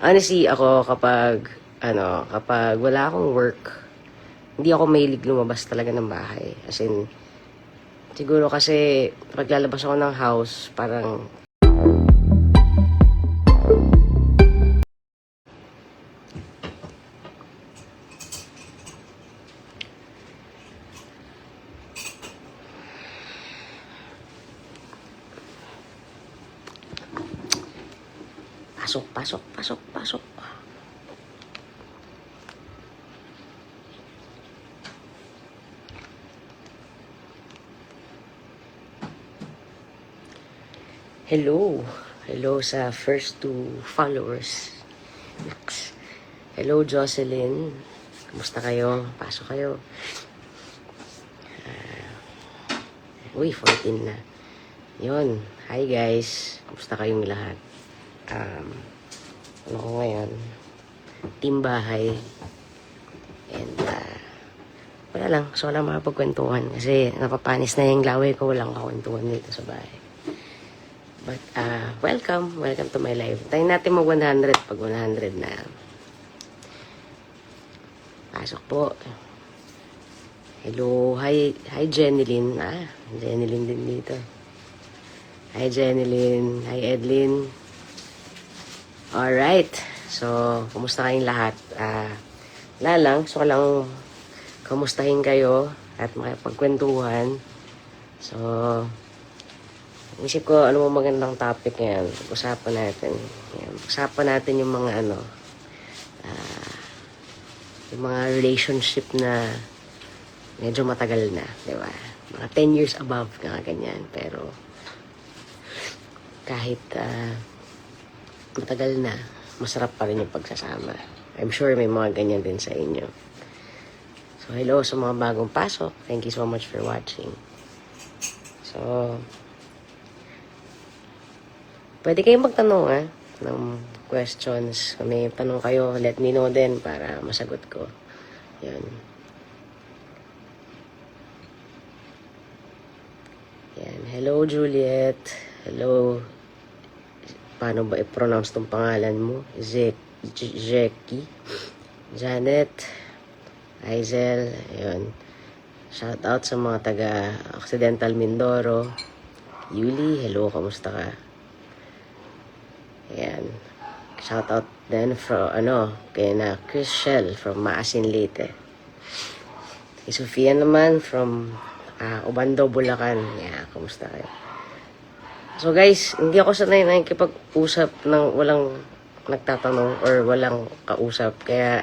Honestly, ako kapag wala akong work, hindi ako mahilig lumabas talaga ng bahay. As in, siguro kasi paglalabas ako ng house, parang pasok, pasok, pasok, pasok. Hello. Hello sa first two followers. Next. Hello, Jocelyn. Kumusta kayo? Pasok kayo. Uy, 14 na. Yun. Hi, guys. Kumusta kayong lahat? Ano ko ngayon? Team bahay. And, wala lang. So, wala makapagkwentuhan. Kasi napapanis na yung laway ko. Walang kakwentuhan dito sa bahay. But, welcome. Welcome to my life. Tayo natin mag 100 pag 100 na. Pasok po. Hello. Hi, Jenilyn. Jenilyn din dito. Hi, Jenilyn. Hi, Edlyn. Alright. So, kumusta kayong lahat? Wala lang. So, lang kumustahin kayo at makipagkwentuhan. So, isip ko ano mo magandang topic ngayon. Usapan natin. Yan. Usapan natin yung mga yung mga relationship na medyo matagal na, di ba? Mga 10 years above, ganyan. Pero, kahit matagal na, masarap pa rin yung pagsasama. I'm sure may mga ganyan din sa inyo. So, hello sa mga bagong pasok. Thank you so much for watching. So, pwede kayong magtanong, ng questions. Kung may tanong kayo, let me know din para masagot ko. Yan. Yan. Hello, Juliet. Hello. Paano ba i-pronounce tong pangalan mo? Jackie. Janet. Aizel. Ayun. Shout out sa mga taga Occidental Mindoro. Yuli, hello. Kamusta ka? Ayan. Shout out din from, kay na Chris Shell from Maasin Leyte. Kay Sofia naman from Obando, Bulacan. Yeah, kamusta kayo? So guys, hindi ako sanay nakikipag-usap ng walang nagtatanong or walang kausap. Kaya,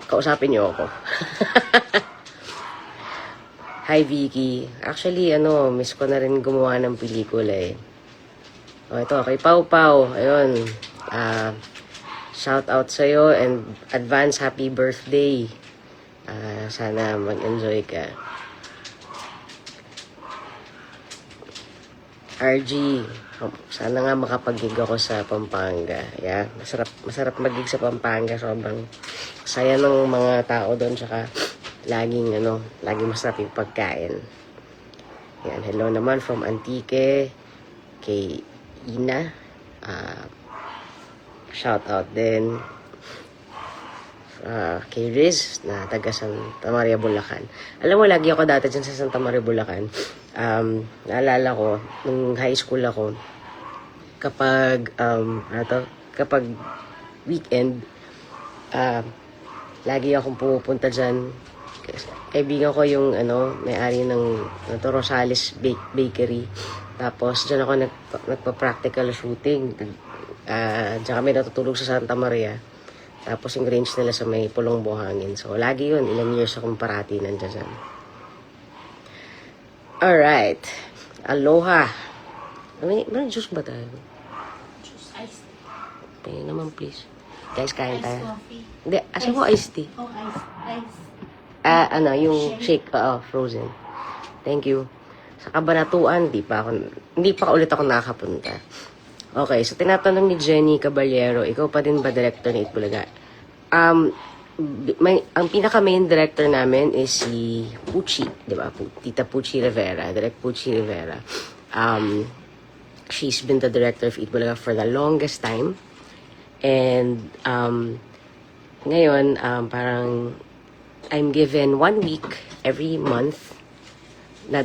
kausapin niyo ako. Hi, Vicky. Actually, miss ko na rin gumawa ng pelikula eh. O, ito, kay Pau Pau. Ayun. Shout out sa'yo and advance happy birthday. Sana mag-enjoy ka. RG, sana nga makapag-gig ako sa Pampanga. Yeah, masarap mag-gig sa Pampanga. Sobrang saya ng mga tao doon. Tsaka laging masarap yung pagkain. Yan, hello naman from Antique. Kay Ina. Shout out din. Kay Riz na taga Santa Maria, Bulacan. Alam mo, lagi ako dati dyan sa Santa Maria, Bulacan. Naalala ko, nung high school ako, kapag weekend, lagi akong pumupunta dyan. Kaibigan ko yung, may-ari ng Rosales Bakery. Tapos, dyan ako nagpa-practical shooting. Dyan kami natutulog sa Santa Maria. Tapos yung range nila sa may Pulong Buhangin. So, lagi yun. Ilang years akong parati nandiyan. Alright. Aloha. May juice ba tayo? Juice, iced tea. Pay naman, please. Guys, kain tayo. Iced coffee. Hindi, asin ko iced tea. Oh, ice. Yung shake, frozen. Thank you. Sa Kabanatuan, hindi pa ulit ako nakakapunta. Okay, so tinatanong ni Jenny Caballero, ikaw pa din ba director ng Itbulaga? Ang pinaka-main director namin is si Pucci, di ba? Tita Pucci Rivera, Direct Pucci Rivera. She's been the director of Eat Bulaga for the longest time. And ngayon, parang I'm given 1 week every month na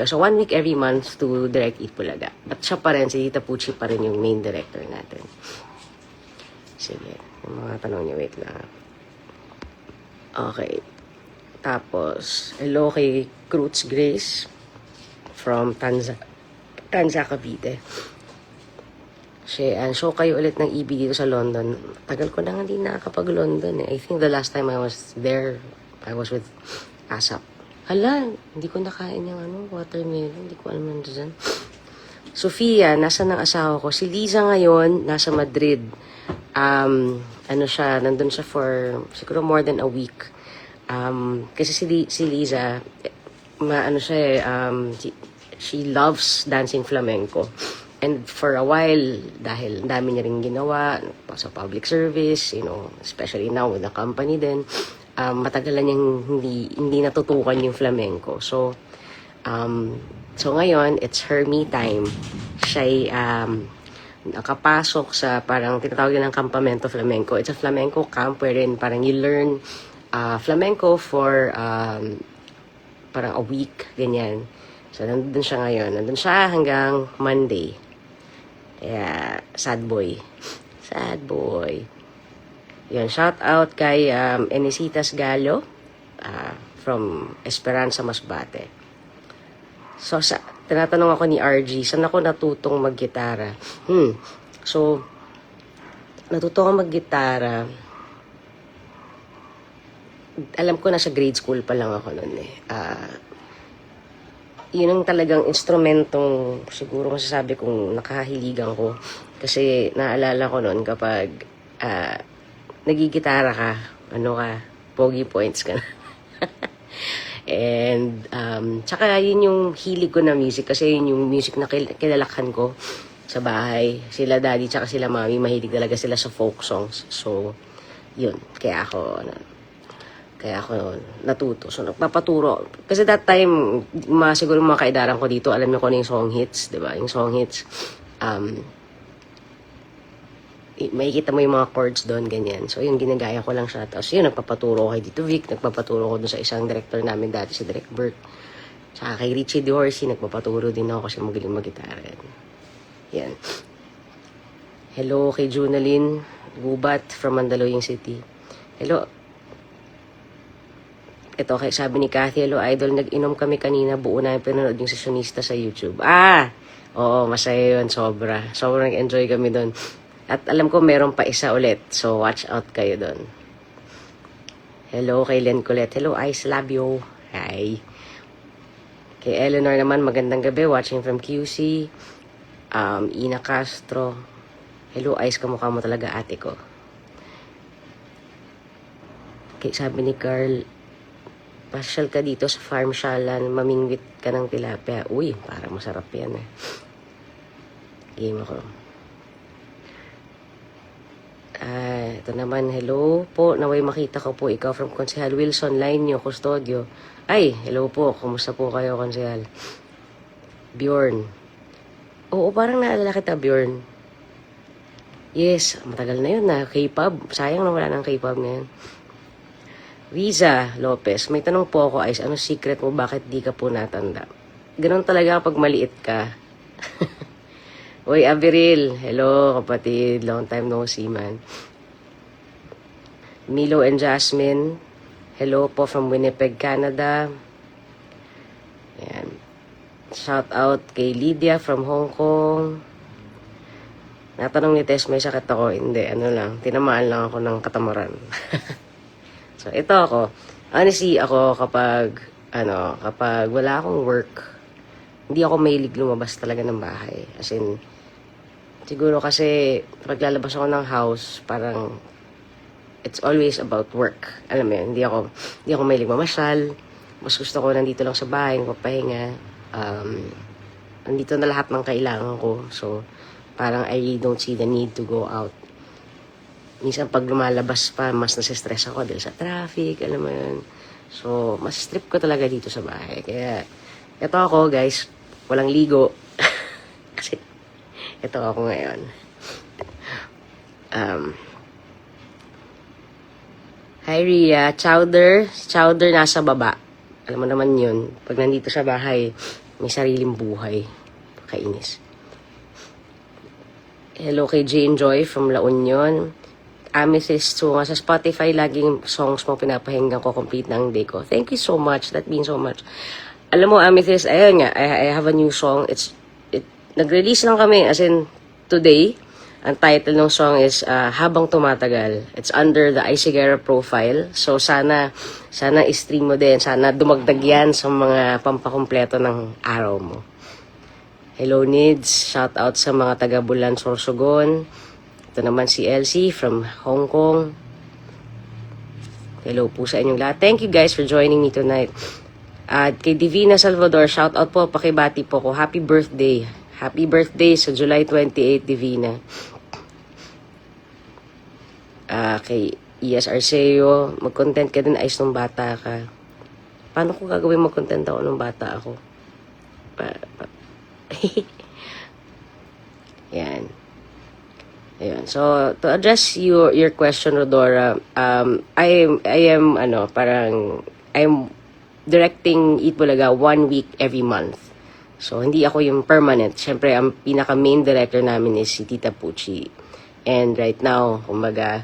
so 1 week every month to direct Eat Bulaga. At siya pa rin, si Tita Pucci pa rin yung main director natin. Sige, yung mga tanong niyo, wait lang. Okay. Tapos, hello kay Cruz Grace from Tanza, Cavite. Show kayo ulit ng EB dito sa London. Tagal ko na nga hindi nakakapag-London eh. I think the last time I was there, I was with ASAP. Hala, hindi ko nakain yung watermelon. Hindi ko alam ano dyan. Sofia, nasa ng asawa ko. Si Liza ngayon, nasa Madrid. Nandun siya for siguro more than a week. Kasi si Liza, she loves dancing flamenco. And for a while, dahil dami niya rin ginawa sa public service, especially now with the company din, matagal na niyang hindi natutukan yung flamenco. So ngayon, it's her me time. Siya'y nakapasok sa parang tinatawag ng Campamento Flamenco. It's a flamenco camp wherein parang you learn flamenco for parang a week, ganyan. So, nandun siya ngayon. Nandun siya hanggang Monday. Kaya, sad boy. Sad boy. Yun, shout out kay Enisitas Galo from Esperanza, Masbate. So, tinatanong ako ni RG, saan ako natutong maggitara? So, natutong ako maggitara. Alam ko na sa grade school pa lang ako noon eh. Yun ang talagang instrumentong siguro masasabi kong nakahiligan ko. Kasi naalala ko noon kapag nagigitara ka, pogi points ka na. And, tsaka yun yung hilig ko na music kasi yun yung music na kilalakhan ko sa bahay. Sila daddy tsaka sila mami, mahilig talaga sila sa folk songs. So, yun. Kaya ako natuto. So, nagpapaturo. Kasi that time, siguro mga kaidaran ko dito, alam niyo ko na yung song hits, di ba? Yung song hits, makikita mo yung mga chords doon, ganyan. So, yung ginagaya ko lang siya. Tapos, yun, nagpapaturo ko kay Dito Vic, nagpapaturo ko doon sa isang director namin dati, si Direk Bert. Tsaka kay Richie Dorsey, nagpapaturo din ako kasi magaling mag-gitara. Yan. Hello kay Junalyn Gubat from Mandaluyong City. Hello. Ito, sabi ni Cathy, hello idol, nag-inom kami kanina, buo na yung pinanood yung Sessionista sa YouTube. Oo, masaya yun, sobra. Sobrang nag-enjoy kami doon. At alam ko, meron pa isa ulit. So, watch out kayo doon. Hello kay Len Colette. Hello, Ice Labio. Hi. Kay Eleanor naman, magandang gabi. Watching from QC. Ina Castro. Hello, Ice, kamukha mo talaga ate ko. Kay sabi ni Carl, pasyal ka dito sa farm shalan, mamingwit ka ng tilapia. Uy, parang masarap yan eh. Game ako. Ito naman, hello po. Naway makita ko po ikaw from Konsehal Wilson Lainio, Custodio. Ay, hello po. Kumusta po kayo, Konsehal? Bjorn. Oo, parang naalala kita, Bjorn. Yes, matagal na yun na. K-pop. Sayang na wala ng K-pop ngayon. Riza Lopez, may tanong po ako, Ice, ano secret mo, bakit di ka po natanda? Ganon talaga kapag maliit ka. Uy, Aviril, hello kapatid, long time no see man. Milo and Jasmine, hello po from Winnipeg, Canada. Ayan. Shout out kay Lydia from Hong Kong. Natanong ni Tess, may sakit ako? Hindi, tinamaan lang ako ng katamaran. So, ito ako. Honestly, ako kapag wala akong work, hindi ako mahilig lumabas talaga ng bahay. As in, siguro kasi paglalabas ako ng house, parang it's always about work. Alam mo yun, hindi ako mahilig mamasyal. Mas gusto ko nandito lang sa bahay, papahinga. Nandito na lahat ng kailangan ko. So, parang I really don't see the need to go out. Minsan pag lumalabas pa, mas nasistress ako dahil sa traffic, alam mo yun. So, mas strip ko talaga dito sa bahay. Kaya, ito ako guys, walang ligo. Kasi, Ito ako ngayon. Hi, Ria. Chowder. Chowder nasa baba. Alam mo naman yun. Pag nandito sa bahay, may sariling buhay. Kainis. Hello kay Jane Joy from La Union. Amethyst, so nga sa Spotify, laging songs mo pinapahinggan ko, complete na ang day ko. Thank you so much. That means so much. Alam mo, Amethyst, ayun nga, I have a new song. Nag-release lang kami, as in, today. Ang title ng song is Habang Tumatagal. It's under the Isigera profile. So, sana i-stream mo din. Sana dumagdag yan sa mga pampakumpleto ng araw mo. Hello, Nids. Shout out sa mga taga-Bulan, Sorsogon. Ito naman si Elsie from Hong Kong. Hello po sa inyong lahat. Thank you guys for joining me tonight. At kay Divina Salvador, shout out po, pakibati po ko. Happy birthday. Happy birthday sa July 28, Divina. Kay ES Arceo, mag-content ka din, ayos nung bata ka. Paano ko gagawin mag-content ako nung bata ako? Yan. Ayun. So, to address your question, Rodora, I am I'm directing Eat Bulaga 1 week every month. So, hindi ako yung permanent. Siyempre, ang pinaka-main director namin is si Tita Pucci. And right now, kumbaga,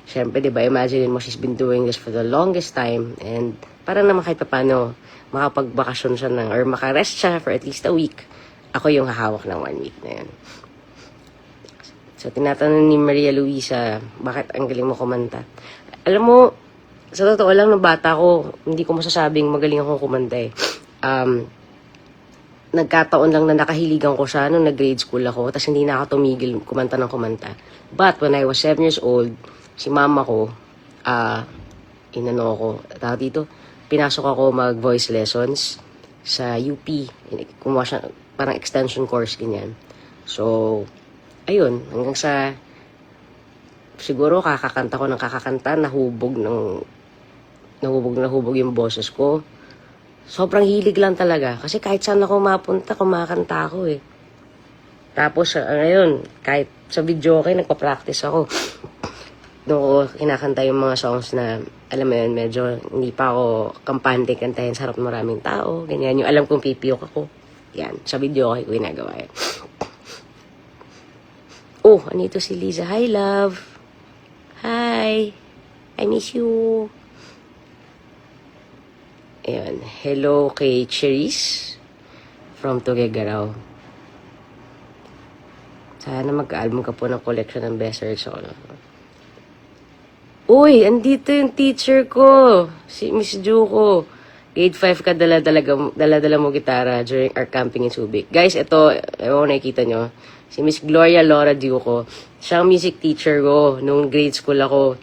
siyempre, di ba, imagine mo, she's been doing this for the longest time. And parang naman kahit paano, makapagbakasyon siya or makarest siya for at least a week. Ako yung hahawak ng 1 week na yan. So, tinatanong ni Maria Luisa, bakit ang galing mo kumanta? Alam mo, sa totoo lang, nung bata ko, hindi ko masasabing magaling akong kumanta eh. Nagkataon lang na nakahiligan ko siya nung nag-grade school ako, tapos hindi na ako tumigil kumanta ng kumanta. But, when I was 7 years old, si mama ko, pinasok ako mag-voice lessons sa UP. Kumuha siya, parang extension course, ganyan. So, ayun, hanggang sa siguro kakakanta ko ng kakakanta, nahubog yung boses ko. Sobrang hilig lang talaga. Kasi kahit saan ako mapunta, kumakanta ako eh. Tapos, ngayon, kahit sa video okay, nagpa-practice ako. Doon ko kinakanta yung mga songs na, alam mo yun, medyo hindi pa ako kampante kantahin sa harap ng maraming tao. Ganyan, yung alam kong pipiyok ako. Yan, sa video okay ko ginagawa yan. Oh, anito si Liza. Hi, love. Hi. I miss you. Ayan. Hello kay Cherise from Tuguegarao. Sana mag-album ka po ng collection ng best search ako. Uy, andito yung teacher ko. Si Miss Juko. Grade 5 ka dala mo gitara during our camping in Subic. Guys, ito, ewan ko nakikita nyo. Si Miss Gloria Laura Duco. Siya ang music teacher ko nung grade school ako.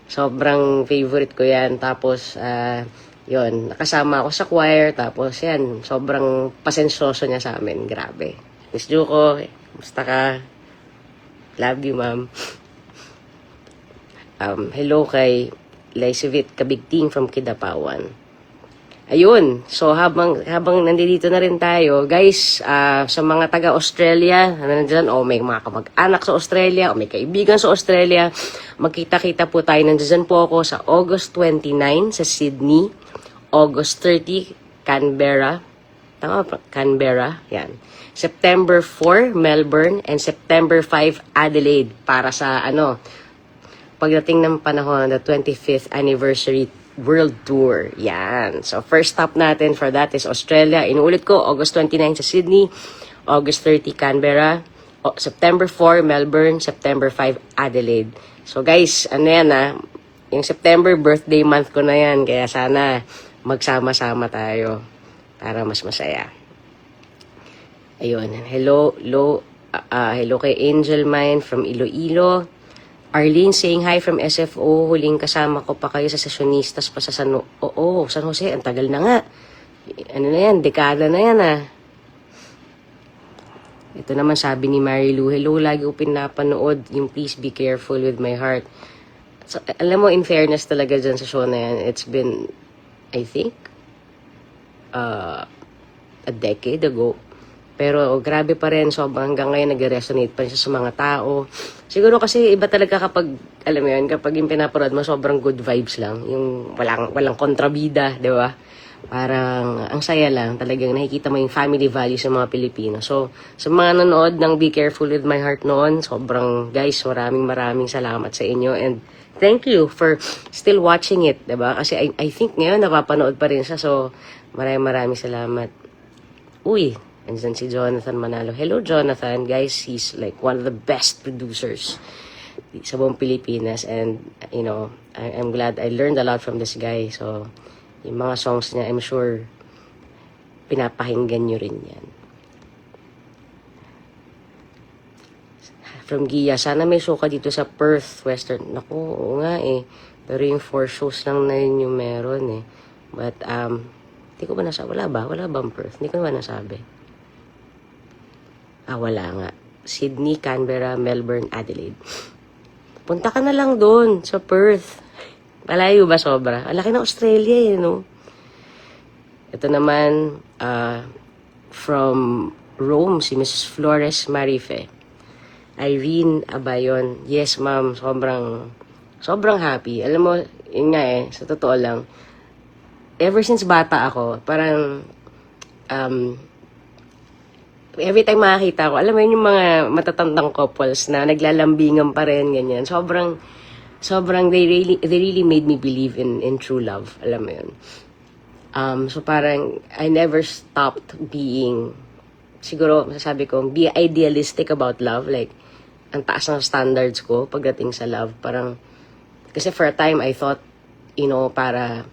Sobrang favorite ko yan. Tapos, yun, nakasama ako sa choir. Tapos, yan, sobrang pasensyoso niya sa amin. Grabe. Miss Duco, kumusta ka? Love you, ma'am. Hello kay Lysivit Kabigting from Kidapawan. Ayun, so habang nandito na rin tayo, guys, sa mga taga-Australia, nandiyan, may mga kamag-anak sa Australia, may kaibigan sa Australia, magkita-kita po tayo. Nandiyan po ako sa August 29 sa Sydney, August 30, Canberra, tama pa? Canberra, yan. September 4, Melbourne, and September 5, Adelaide, para sa, pagdating ng panahon, the 25th anniversary World Tour. Yan. So, first stop natin for that is Australia. Inuulit ko, August 29 sa Sydney, August 30, Canberra, September 4, Melbourne, September 5, Adelaide. So, guys, yung September, birthday month ko na yan. Kaya sana magsama-sama tayo para mas masaya. Ayun. Hello kay Angel Mine from Iloilo. Arlene saying hi from SFO. Huling kasama ko pa kayo sa Sessionistas pa sa San Jose. Ang tagal na nga. Ano na yan? Dekada na yan Ito naman sabi ni Mary Lou. Hello, lagi ko pinapanood yung Please Be Careful with My Heart. So, alam mo, in fairness talaga dyan sa show na yan, it's been, I think, a decade ago. Pero grabe pa rin, sobrang hanggang ngayon nag-resonate pa rin siya sa mga tao. Siguro kasi iba talaga kapag, alam mo yun, kapag yung pinapanood mo, sobrang good vibes lang. Yung walang kontrabida, di ba? Parang ang saya lang. Talagang nakikita mo yung family values ng mga Pilipino. So, sa mga nanonood ng Be Careful With My Heart noon, sobrang, guys, maraming salamat sa inyo. And thank you for still watching it, di ba? Kasi I think ngayon napapanood pa rin siya. So, maraming salamat. Uy, andyan si Jonathan Manalo. Hello, Jonathan. Guys, he's like one of the best producers sa buong Pilipinas. And, you know, I'm glad I learned a lot from this guy. So, yung mga songs niya, I'm sure, pinapakinggan nyo rin yan. From Gia, sana may show ka dito sa Perth, Western. Naku, oo nga eh. Pero yung 4 shows lang na yun yung meron eh. But, hindi ko ba nasabi? Wala ba? Wala bang Perth? Hindi ko ba nasabi? Wala nga. Sydney, Canberra, Melbourne, Adelaide. Punta ka na lang doon, sa Perth. Malayo ba sobra? Ang laki ng Australia eh, no? Ito naman, from Rome, si Mrs. Flores Marife. Irene Abayon. Yes, ma'am. Sobrang happy. Alam mo, yun nga eh, sa totoo lang, ever since bata ako, parang, every time makakita ko, alam mo yun yung mga matatandang couples na naglalambingan pa rin, ganyan. Sobrang, they really made me believe in true love. Alam mo yun. So parang, I never stopped being, siguro, masasabi ko, be idealistic about love. Like, ang taas ng standards ko pagdating sa love. Parang, kasi for a time, I thought, you know, para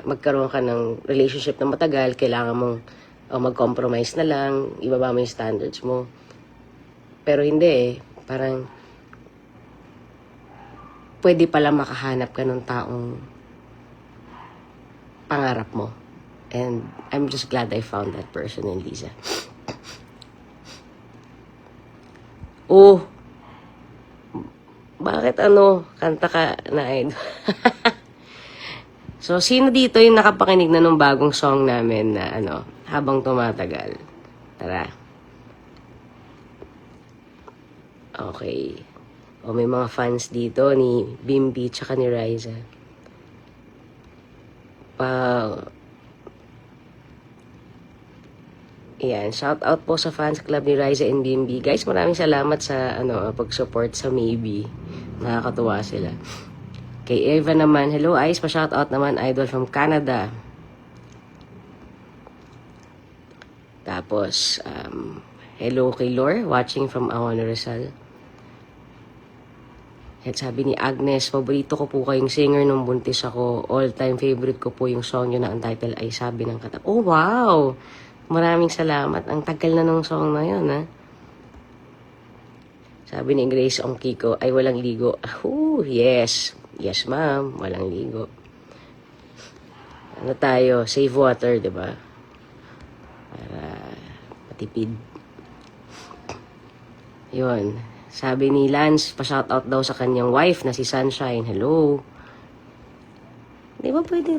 magkaroon ka ng relationship na matagal, kailangan mong mag-compromise na lang, ibaba mo yung standards mo. Pero hindi eh. Parang, pwede pala makahanap ka ng taong pangarap mo. And I'm just glad I found that person in Liza. Oh, bakit kanta ka na idol? So, sino dito yung nakapakinig na nung bagong song namin na habang tumatagal? Tara. Okay. O may mga fans dito ni Bimbi tsaka ni Riza. Ayan, shout out po sa fans club ni Riza and Bimbi. Guys, maraming salamat sa pag-support sa Maybe. Nakakatuwa sila. Kay Eva naman, hello Ice, pa-shout out naman, idol from Canada. Tapos, hello kay Lore, watching from Awan Rizal. At sabi ni Agnes, paborito ko po kayong singer nung buntis ako. All-time favorite ko po yung song yun na ang title ay Sabi ng Kata. Oh, wow! Maraming salamat. Ang tagal na nung song na yun, ha? Sabi ni Grace Ongkiko, ay walang ligo. Oh, yes. Yes, ma'am. Walang ligo. Ano tayo? Save water, di ba? Para matipid. Yun. Sabi ni Lance, pa-shoutout daw sa kanyang wife na si Sunshine. Hello. Di ba pwede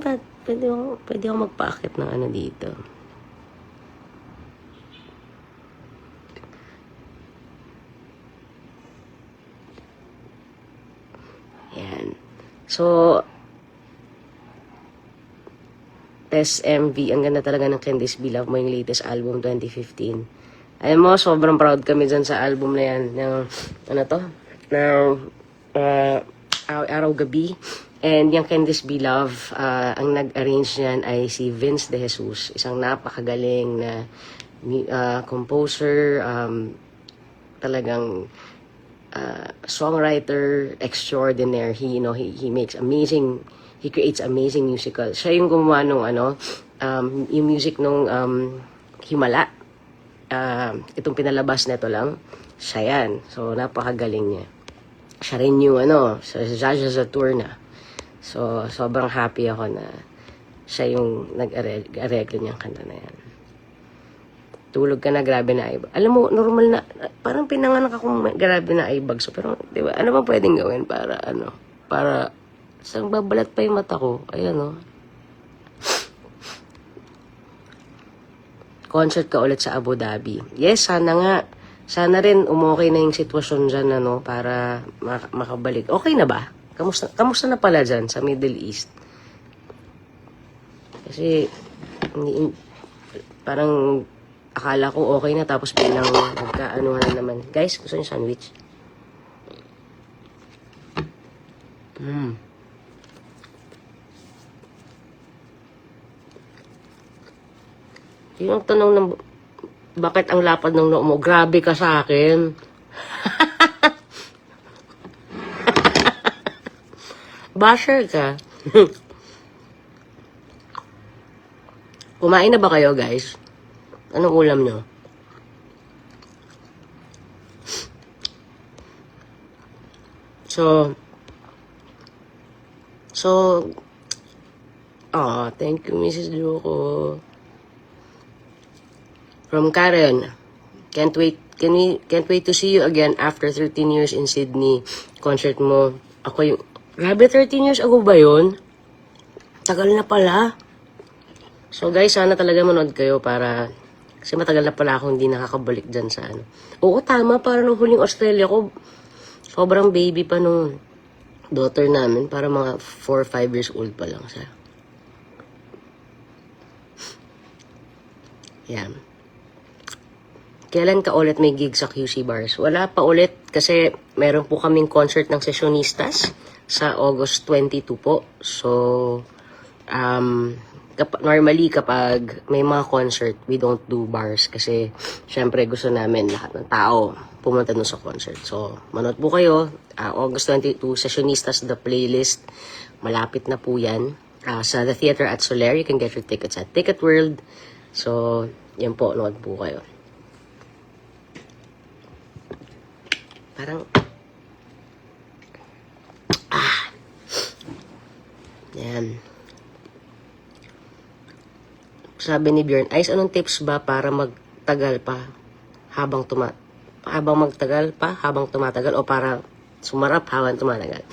ako magpaakit ng dito? Yan. So, Tess MV, ang ganda talaga ng Candice Be Love mo, yung latest album 2015. Alam mo, sobrang proud kami dyan sa album na yan. Araw Gabi. And yung Candice Be Love, ang nag-arrange niyan ay si Vince De Jesus. Isang napakagaling na composer, talagang songwriter extraordinaire. He makes amazing, he creates amazing musicals. Siya yung gumawa nung yung music nung Himala. Itong pinalabas na ito lang. Siya yan. So, napakagaling niya. Siya rin yung sa Jaja Zaturna. So, sobrang happy ako na siya yung nag-areglo niyang kanta na yan. Tulog ka na, grabe na ibag. Alam mo, normal na, parang pinanganak akong grabe na ibag. So, pero, di ba, ano ba pwedeng gawin para, para, isang babalat pa yung mata ko. Ayan, concert ka ulit sa Abu Dhabi. Yes, sana nga. Sana rin umokay na yung sitwasyon dyan, ano, para makabalik. Okay na ba? Kamusta na pala dyan sa Middle East? Kasi, parang akala ko okay na tapos biglang nagkaanuhan na naman. Guys, gusto niyo sandwich? Yung tanong ng bakit ang lapad ng noo mo? Grabe ka sa akin. Basher ka. Kumain na ba kayo, guys? Anong ulam nyo? Thank you, Mrs. Joko. From Karen, can't wait to see you again after 13 years in Sydney. Concert mo. Ako yung, grabe 13 years ago ba yun? Tagal na pala. So guys, sana talaga manood kayo para, kasi matagal na pala ako hindi nakakabalik dyan sa ano. Oo, tama, para nung huling Australia ko, sobrang baby pa nung daughter namin, para mga 4 or 5 years old pa lang siya. Yan. Kailan ka ulit may gig sa QC Bars? Wala pa ulit kasi meron po kaming concert ng Sessionistas sa August 22 po. So, normally kapag may mga concert, we don't do bars kasi syempre gusto namin lahat ng tao pumunta dun sa concert. So, manood po kayo. August 22, Sessionistas The Playlist. Malapit na po yan. Sa The Theater at Soler, you can get your tickets at Ticket World. So, yan po, nood po kayo. Parang, yan. Sabi ni Bjorn, Ice, anong tips ba para magtagal pa habang tumatagal o para sumarap habang tumatagal?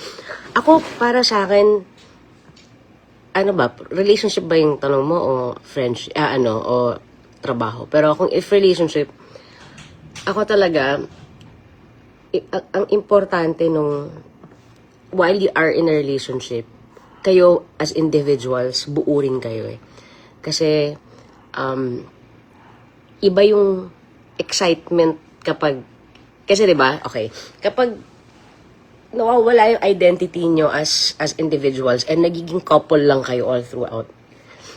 Ako, para sa akin, ano ba, relationship ba yung tanong mo o friendship, o trabaho? Pero kung if relationship, ako talaga, ang importante nung while you are in a relationship, kayo as individuals, buo rin kayo eh. Kasi iba yung excitement kapag, kasi 'di ba? Okay, kapag nawawala yung identity nyo as individuals and nagiging couple lang kayo all throughout,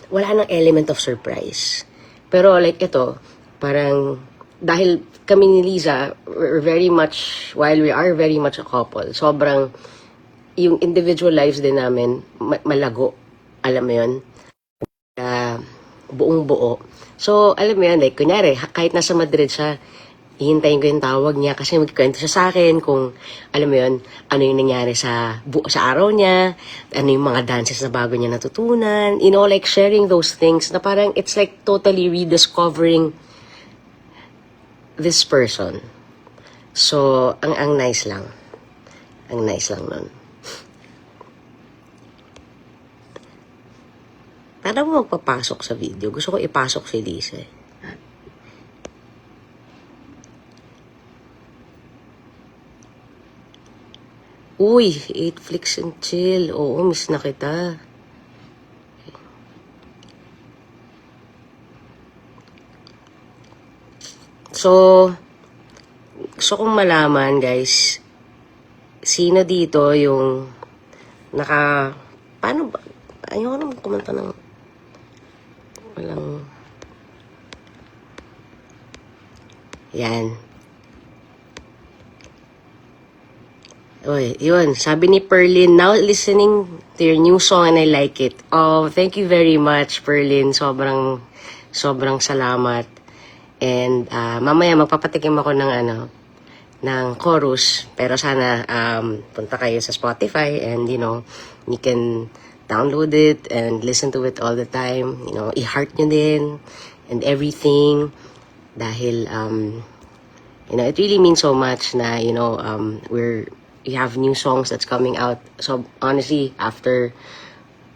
wala nang element of surprise. Pero like ito, parang dahil kami ni Liza, while we are very much a couple, sobrang yung individual lives din namin malago. Alam mo yun? Buong buo. So, alam mo yun, like, kunyari, kahit nasa Madrid siya, hihintayin ko yung tawag niya kasi magkikwento siya sa akin kung, alam mo yun, ano yung nangyari sa araw niya, ano yung mga dances na bago niya natutunan, you know, like sharing those things na parang it's like totally rediscovering this person. So, ang nice lang. Ang nice lang nun. Para mo magpapasok sa video, gusto ko ipasok si Lisa eh. Uy, 8 flicks and chill. Oo, miss na kita. So, gusto kong malaman, guys, sino dito yung paano ba? Ayoko naman kumanta ng walang, yan. Uy, yun. Sabi ni Perlin, now listening to your new song and I like it. Oh, thank you very much, Perlin. Sobrang salamat. And mamaya magpapatikim ako ng chorus. Pero sana punta kayo sa Spotify and you know, you can download it and listen to it all the time. You know, i-heart nyo din and everything. Dahil, you know, it really means so much na, you know, we have new songs that's coming out. So, honestly, after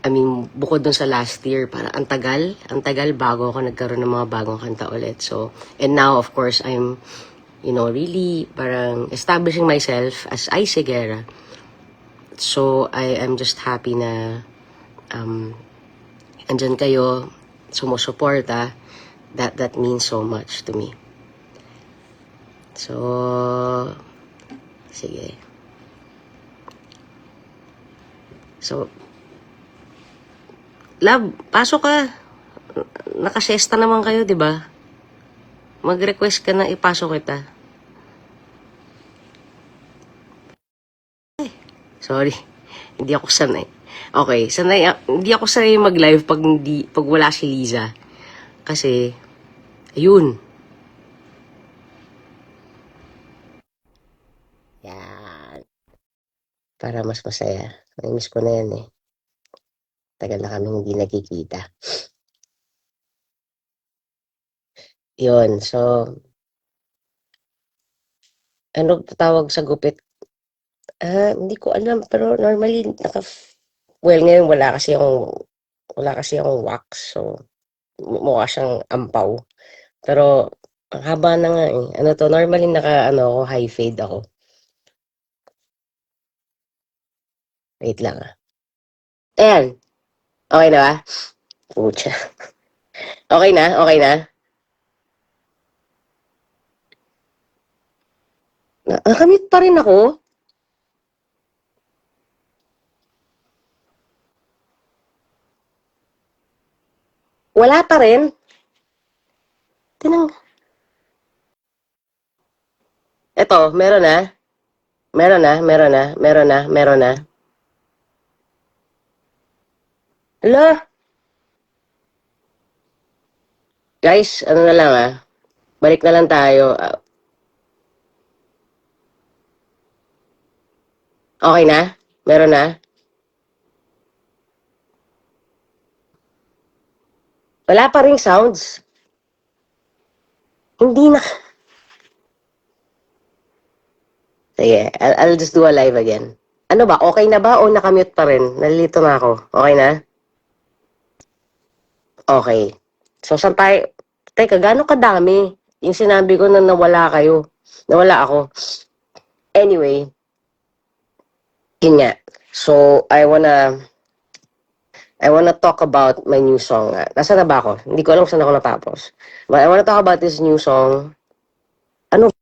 I mean, bukod dun sa last year, para ang tagal bago ako nagkaroon ng mga bagong kanta ulit. So, and now, of course, I'm, really parang establishing myself as Ice Guerra. So, I am just happy na andyan kayo, sumusuporta. That means so much to me. So, sige. So, love, pasok ka. Nakasesta naman kayo, di ba? Mag-request ka na ipasok kita. Sorry, hindi ako sanay. Okay, hindi ako sanay mag-live pag wala si Liza. Kasi, ayun. Yan. Para mas masaya. Namiss ko na yan eh. Tagal na kami hindi nagkikita. Yun, so, ano tawag sa gupit? Hindi ko alam, pero normally, well, ngayon wala kasi akong wax, so, mukha siyang ampaw. Pero, ang haba na nga eh. Ano to, normally high fade ako. Wait lang ah. Ayan. Okay na ba? Pucha. Okay na? Okay na? Nakamute pa rin ako? Wala pa rin? Tinang... Eto, meron na? Meron na? Meron na? Meron na? Meron na? Hala? Guys, ano na lang ah. Balik na lang tayo. Okay na? Meron na? Wala pa ring sounds. Hindi na. Sige, I'll just do a live again. Ano ba? Okay na ba o nakamute pa rin? Nalilito na ako. Okay na? Okay. So, saan tayo? Teka, gaano kadami? Yung sinabi ko na nawala kayo. Nawala ako. Anyway, yun nga. So, I wanna talk about my new song. Nasaan na ba ako? Hindi ko alam kung saan ako natapos. But I wanna talk about this new song. Ano?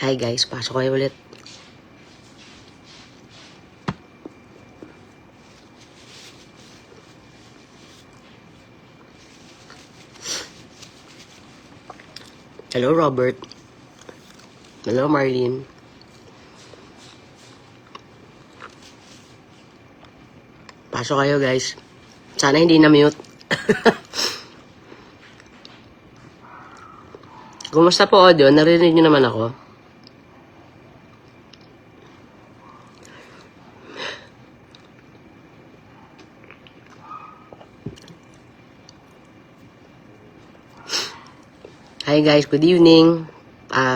Hi guys, pasok kayo ulit. Hello Robert. Hello Marlene. Pasok kayo guys. Sana hindi na-mute. Kumusta po audio? Narinig nyo naman ako? Hi guys, good evening.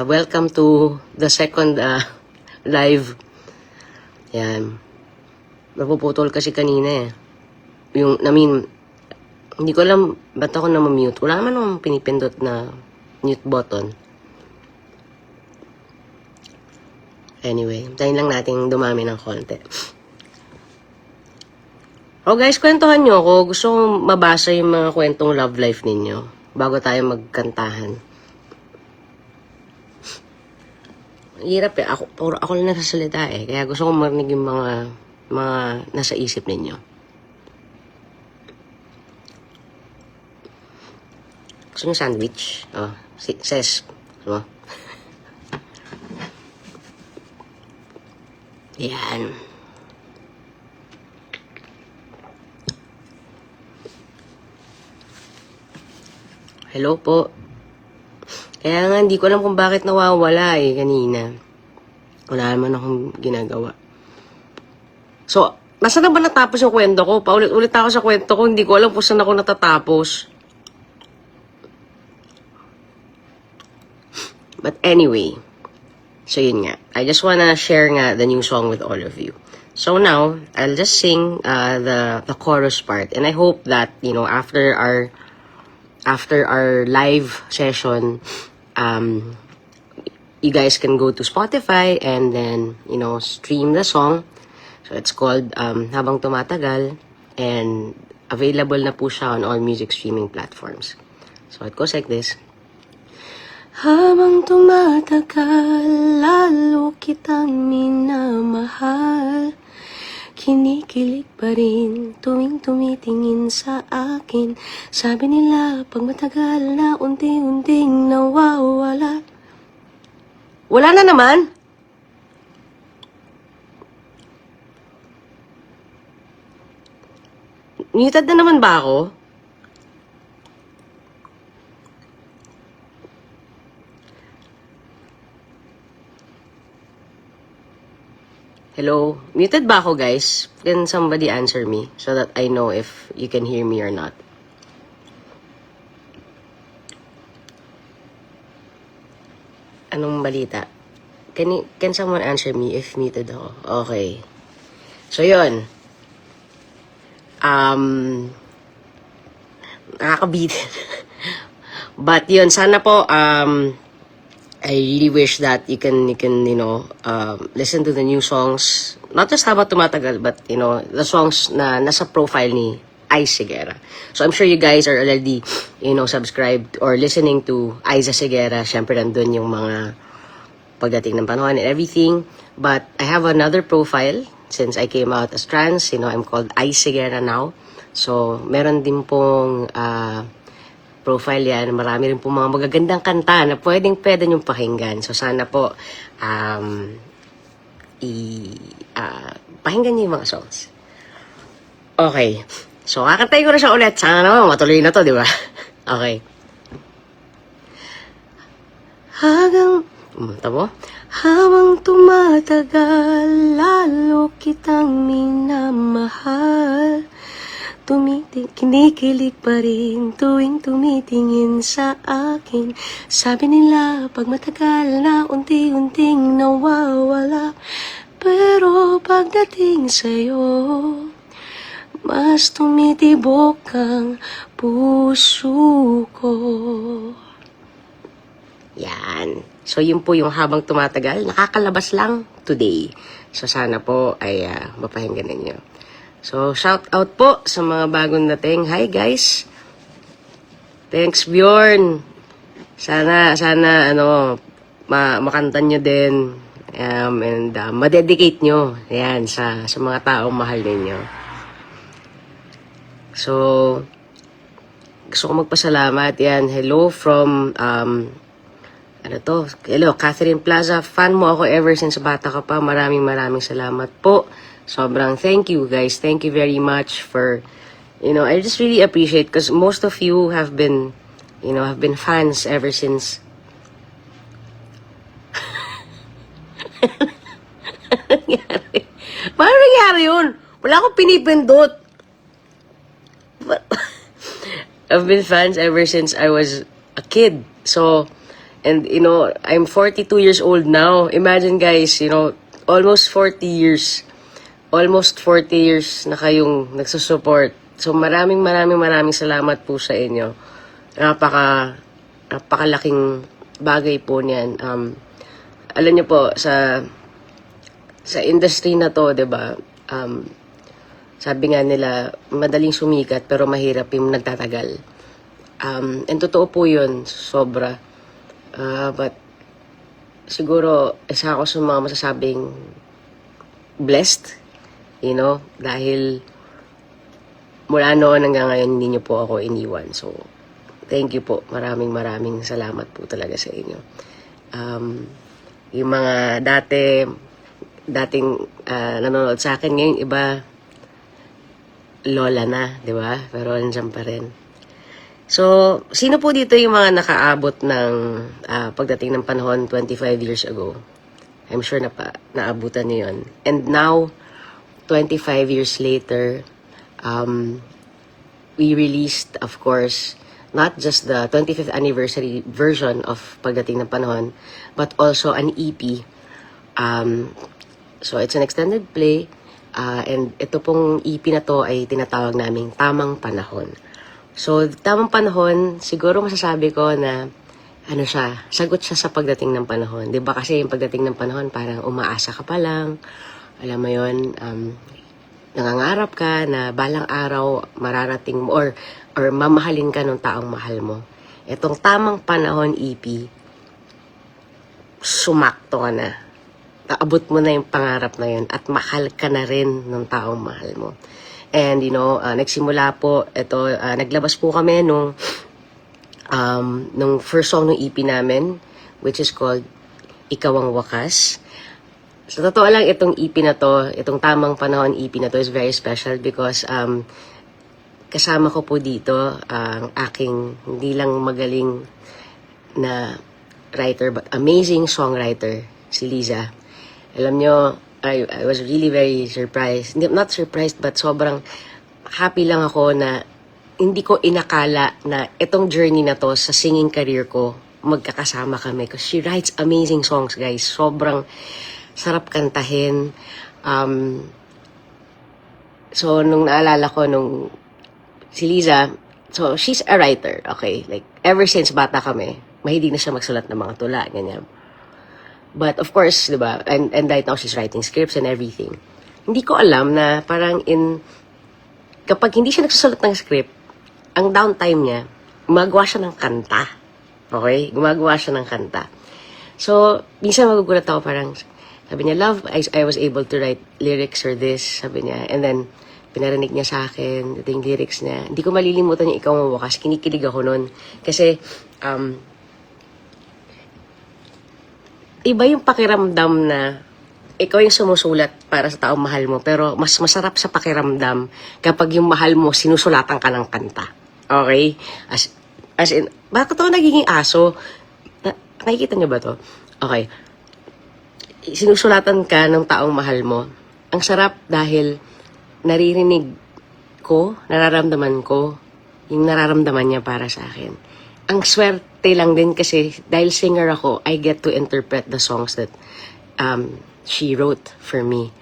Welcome to the second live. Yan. Napuputol kasi kanina eh. Hindi ko alam ba't ako na mute. Wala naman akong pinipindot na mute button. Anyway, tayo lang natin dumami ng konti. Oh guys, kwentuhan nyo ako. Gusto kong mabasa yung mga kwentong love life ninyo bago tayo magkantahan. Hirap eh. Ako lang nagsasalita eh. Kaya gusto kong marinig yung mga nasa isip ninyo. Gusto nyo sandwich? Oh, ses. Ano? Yan. Hello po. Kaya nga, hindi ko alam kung bakit nawawala eh kanina. Wala naman akong ginagawa. So, Nasaan na ba natapos yung kwento ko? Paulit-ulit ako sa kwento ko. Hindi ko alam kung saan ako natatapos. But anyway, so yun nga. I just wanna share nga the new song with all of you. So now, I'll just sing the chorus part. And I hope that, you know, after our live session, you guys can go to Spotify and then, you know, stream the song. So it's called Habang Tumatagal, and available na po siya on all music streaming platforms. So it goes like this. Habang tumatagal, lalo kitang minamahal. Kinikilig pa rin tuwing tumitingin sa akin. Sabi nila, pag matagal na unti-unting nawawala. Wala na naman. Muted na naman ba ako? Hello? Muted ba ako, guys? Can somebody answer me so that I know if you can hear me or not? Anong balita? Can someone answer me if muted ako? Okay. So, yun. Nakakabitin. But yun, sana po, I really wish that you can, you know, listen to the new songs. Not just Habang Tumatagal, but, you know, the songs na nasa profile ni Ice Sigera. So, I'm sure you guys are already, you know, subscribed or listening to Aiza Sigera. Siyempre, nandun yung mga pagdating ng panahon and everything. But I have another profile since I came out as trans. You know, I'm called Ice Sigera now. So, meron din pong profile yan. Marami rin po mga magagandang kanta na pwede nyong pakinggan. So, sana po pakinggan niyo yung mga songs. Okay. So, kakantay ko na siya ulit. Sana naman matuloy na to, di ba? Okay. Tamo? Habang tumatagal, lalo kitang minamahal. Kinikilig pa rin tuwing tumitingin sa akin. Sabi nila, pag matagal na unti-unting nawawala. Pero pagdating sa'yo, mas tumitibok ang puso ko. Yan. So, yun po yung Habang Tumatagal. Nakakalabas lang today. So, sana po ay mapahinggan ninyo. So, shout out po sa mga bagong dating. Hi, guys! Thanks, Bjorn! Sana, makanta nyo din. And madedicate nyo. Ayan, sa mga taong mahal ninyo. So, gusto ko magpasalamat. Yan, hello from, hello, Catherine Plaza. Fan mo ako ever since bata ka pa. Maraming salamat po. Sobrang thank you, guys. Thank you very much for, I just really appreciate because most of you have been fans ever since. Paano nangyari yun? Wala akong pinipindot. I've been fans ever since I was a kid. So, and I'm 42 years old now. Imagine, guys, almost 40 years. Almost 40 years na kayong nagsusupport. So, maraming salamat po sa inyo. Napakalaking bagay po niyan. Alam niyo po, sa industry na to, 'di ba? Sabi nga nila, madaling sumikat pero mahirap yung nagtatagal. And totoo po 'yun, sobra. But siguro isa ako sa mga masasabing blessed, dahil mula noon hanggang ngayon hindi niyo po ako iniwan. So, thank you po. Maraming salamat po talaga sa inyo. Yung mga dating nanonood sa akin ngayon, iba lola na, di ba? Pero nandiyan pa rin. So, sino po dito yung mga nakaabot ng pagdating ng panahon 25 years ago? I'm sure naabutan niyo yun. And now, 25 years later, we released, of course, not just the 25th anniversary version of Pagdating ng Panahon, but also an EP. So it's an extended play, and ito pong EP na to ay tinatawag naming Tamang Panahon. So, Tamang Panahon, siguro masasabi ko na ano siya, sagot siya sa pagdating ng panahon. 'Di ba kasi yung pagdating ng panahon parang umaasa ka pa lang. Alam mo 'yon, nangangarap ka na balang araw mararating mo or mamahalin ka ng taong mahal mo. Itong Tamang Panahon EP, sumakto ka na. Naabot mo na yung pangarap na yun at mahal ka na rin ng taong mahal mo. And nagsimula po, naglabas po kami nung first song ng EP namin, which is called Ikaw ang Wakas. Sa totoo lang, itong EP na to, itong Tamang Panahon EP na to is very special because kasama ko po dito ang aking hindi lang magaling na writer but amazing songwriter, si Liza. Alam nyo, I was really very surprised. Not surprised but sobrang happy lang ako na hindi ko inakala na itong journey na to sa singing career ko, magkakasama kami. Because she writes amazing songs, guys. Sobrang sarap kantahin. So, nung naalala ko, nung si Liza, so she's a writer, okay? Like, ever since bata kami, mahilig na siya magsulat ng mga tula, ganyan. But of course, di ba, and right now she's writing scripts and everything. Hindi ko alam na parang kapag hindi siya nagsusulat ng script, ang downtime niya, gumagawa siya ng kanta. Okay? Gumagawa siya ng kanta. So, minsan magugulat ako parang, sabi niya, love, I was able to write lyrics or this, sabi niya. And then, pinarinig niya sa akin, ito yung lyrics niya. Hindi ko malilimutan yung Ikaw ang Wakas. Kinikilig ako nun. Kasi, iba yung pakiramdam na ikaw yung sumusulat para sa taong mahal mo, pero mas masarap sa pakiramdam kapag yung mahal mo, sinusulatan ka ng kanta. Okay? As in, bakit ako nagiging aso? Nakikita niyo ba to? Okay. Sinusulatan ka ng taong mahal mo. Ang sarap dahil naririnig ko, nararamdaman ko, yung nararamdaman niya para sa akin. Ang swerte lang din kasi dahil singer ako, I get to interpret the songs that she wrote for me.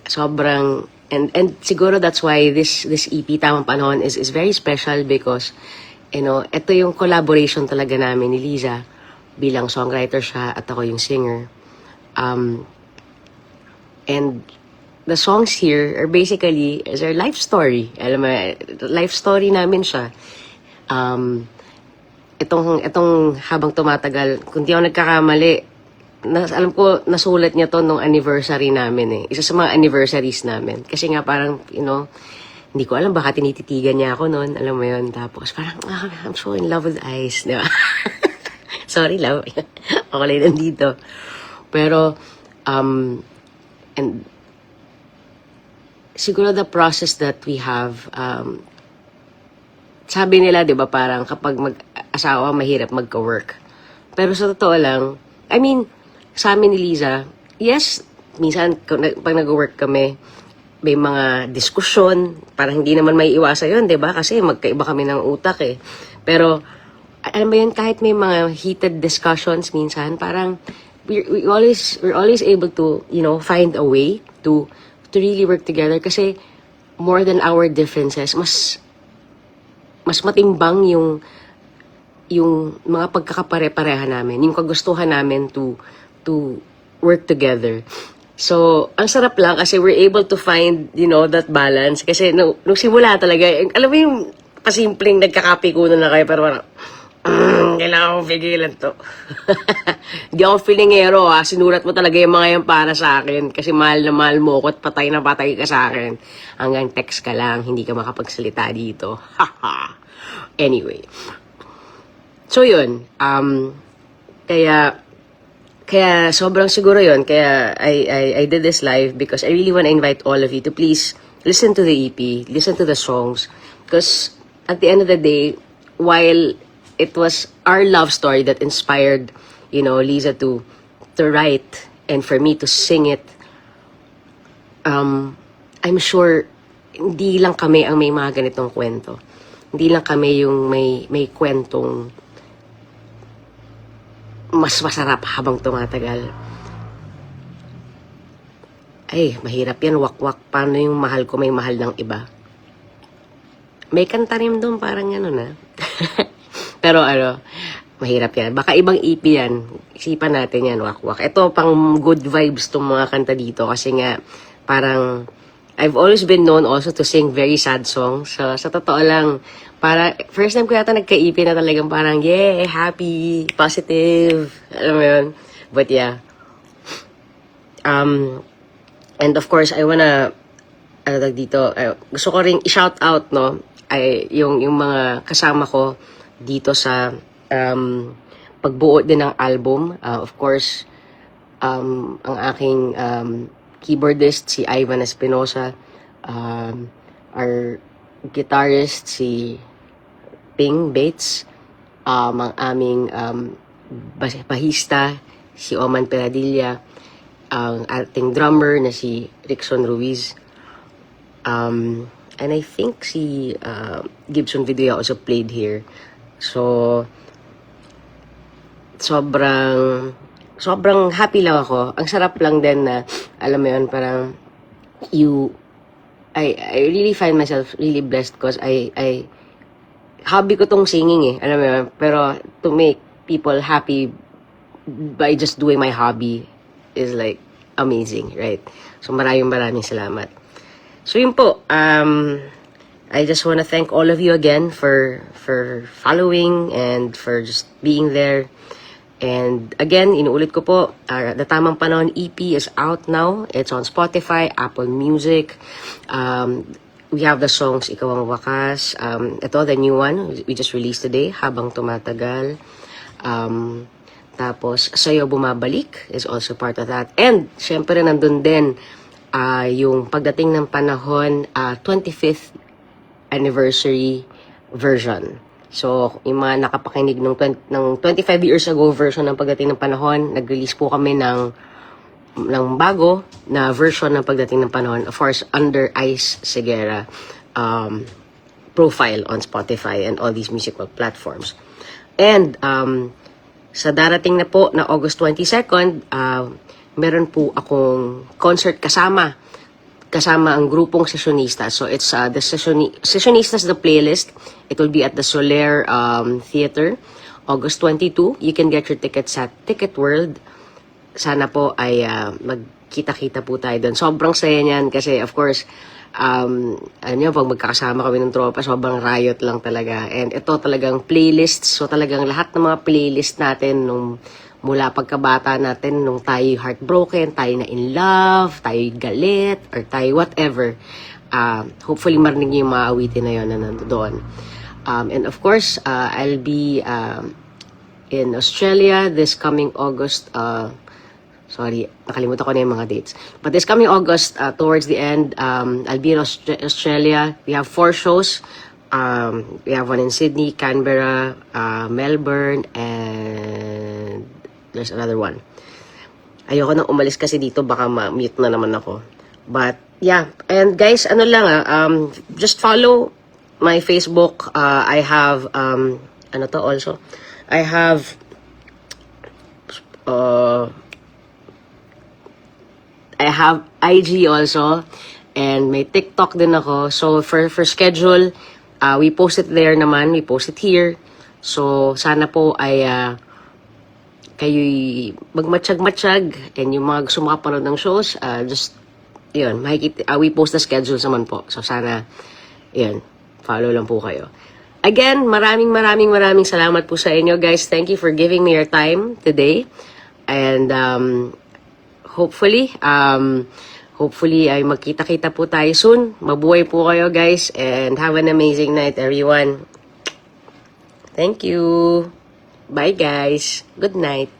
Sobrang, and siguro that's why this EP, Tamang Panahon, is very special because, ito yung collaboration talaga namin ni Liza bilang songwriter siya at ako yung singer. And the songs here are basically is our life story. Alam mo, life story namin siya. Itong habang tumatagal, kung di ako nagkakamali, alam ko, nasulat niya to nung anniversary namin eh. Isa sa mga anniversaries namin. Kasi nga parang, hindi ko alam baka tinititigan niya ako noon. Alam mo yun. Tapos parang, I'm so in love with ice. Di ba? Sorry, love. Ako lang nandito. Pero, and siguro the process that we have, sabi nila, di ba, parang kapag mag-asawa, mahirap magka-work. Pero sa totoo lang, I mean, sa amin ni Liza, yes, minsan pag nag-work kami, may mga diskusyon, parang hindi naman may iwasan yun, di ba? Kasi magkaiba kami ng utak eh. Pero, alam mo yun, kahit may mga heated discussions minsan, parang we're always able to, find a way to really work together kasi more than our differences, mas matimbang yung mga pagkakapare-pareha namin, yung kagustuhan namin to work together. So, ang sarap lang kasi we're able to find, that balance. Kasi nung simula talaga, alam mo yung pasimpleng nagkakapikunan na kayo, pero parang, kailangan ko pigilan to. Hindi ako feelingero ha, sinulat mo talaga yung mga yan para sa akin kasi mahal na mahal mo ako at patay na patay ka sa akin. Hanggang text ka lang, hindi ka makapagsalita dito. Anyway. So yun, kaya sobrang siguro yun, kaya I did this live because I really want to invite all of you to please listen to the EP, listen to the songs, because at the end of the day, while it was our love story that inspired, Liza to write and for me to sing it, I'm sure, hindi lang kami ang may mga ganitong kwento. Hindi lang kami yung may kwentong mas masarap habang tumatagal. Ay, mahirap yan, wakwak. Paano yung mahal ko may mahal ng iba? May kanta rin doon, parang gano'n na. Pero mahirap yan. Baka ibang EP yan. Isipan natin yan, wakwak. Ito, pang good vibes tong mga kanta dito. Kasi nga, parang, I've always been known also to sing very sad songs. So, sa totoo lang, first time ko yata nagka-EP na talagang parang, yeah, happy, positive. Alam mo yun? But yeah. And of course, I wanna, gusto ko ring i-shout out, no, yung mga kasama ko dito sa pagbuo din ng album. Of course, ang aking keyboardist, si Ivan Espinosa, our guitarist, si Ping Bates, ang aming bahista, si Oman Peradilla, ang ating drummer na si Rickson Ruiz. And I think si Gibson Video also played here. So, sobrang happy lang ako. Ang sarap lang din na, alam mo yun, parang I really find myself really blessed because I hobby ko tong singing alam mo yun. Pero to make people happy by just doing my hobby is like amazing, right? So maraming salamat. So yun po, I just want to thank all of you again for following and for just being there. And again, inuulit ko po, The Tamang Panahon EP is out now. It's on Spotify, Apple Music. We have the songs Ikaw Ang Wakas. Ito, the new one, we just released today, Habang Tumatagal. Tapos, Sa'yo Bumabalik is also part of that. And, syempre, nandun din yung Pagdating ng Panahon 25th anniversary version. So, yung mga nakapakinig ng 25 years ago version ng Pagdating ng Panahon, nag-release po kami ng bago na version ng Pagdating ng Panahon. Of course, under Ice Segura profile on Spotify and all these musical platforms. And, sa darating na po na August 22nd, meron po akong concert kasama ang grupong Sessionistas. So it's the Sessionistas, the playlist. It will be at the Soler Theater, August 22. You can get your tickets at Ticket World. Sana po ay magkita-kita po tayo doon. Sobrang saya niyan kasi of course, pag magkakasama kami ng tropa, sobrang riot lang talaga. And ito talagang playlists. So talagang lahat ng mga playlist natin mula pagkabata natin, nung tayo heartbroken, tayo na in love, tayo galit, or tayo whatever. Hopefully marinig niyo yung mga awitin na yun na nandoon. And of course, I'll be in Australia this coming August. Sorry, nakalimutan ko na yung mga dates. But this coming August, towards the end, I'll be in Australia. We have 4 shows. We have one in Sydney, Canberra, Melbourne, and there's another one. Ayoko nang umalis kasi dito, baka ma-mute na naman ako. But, yeah. And guys, just follow my Facebook. I have, also? I have, I have IG also, and may TikTok din ako. So, for schedule, we post it there naman, we post it here. So, sana po ay kayo'y magmatsyag-matsyag, and yung mga gusto makapanood ng shows, just, yun, we post the schedules naman po. So, sana, yun, follow lang po kayo. Again, maraming salamat po sa inyo, guys. Thank you for giving me your time today. And, hopefully ay magkita-kita po tayo soon. Mabuhay po kayo, guys, and have an amazing night, everyone. Thank you. Bye, guys. Good night.